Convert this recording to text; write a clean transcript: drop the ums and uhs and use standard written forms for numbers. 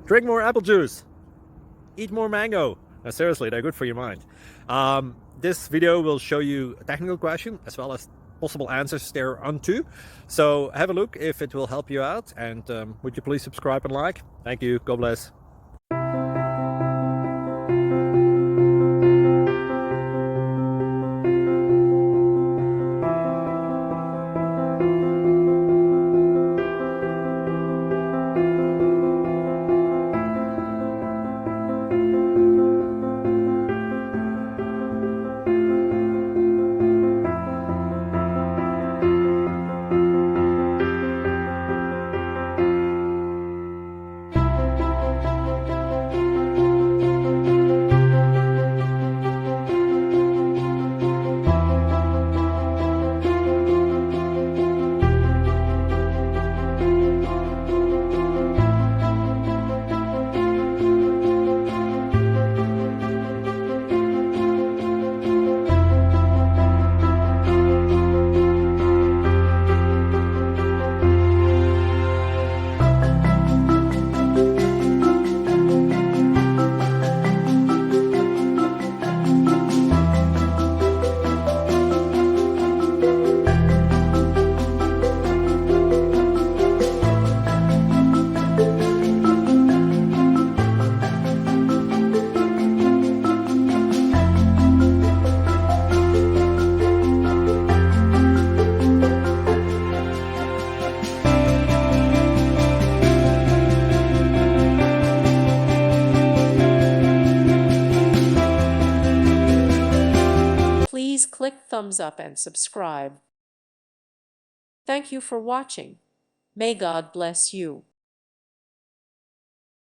Drink more apple juice. Eat more mango. Seriously, they're good for your mind. This video will show you a technical question as well as possible answers thereunto. So have a look if it will help you out, and would you please subscribe and like? Thank you. God bless. Please click thumbs up and subscribe. Thank you for watching. May God bless you.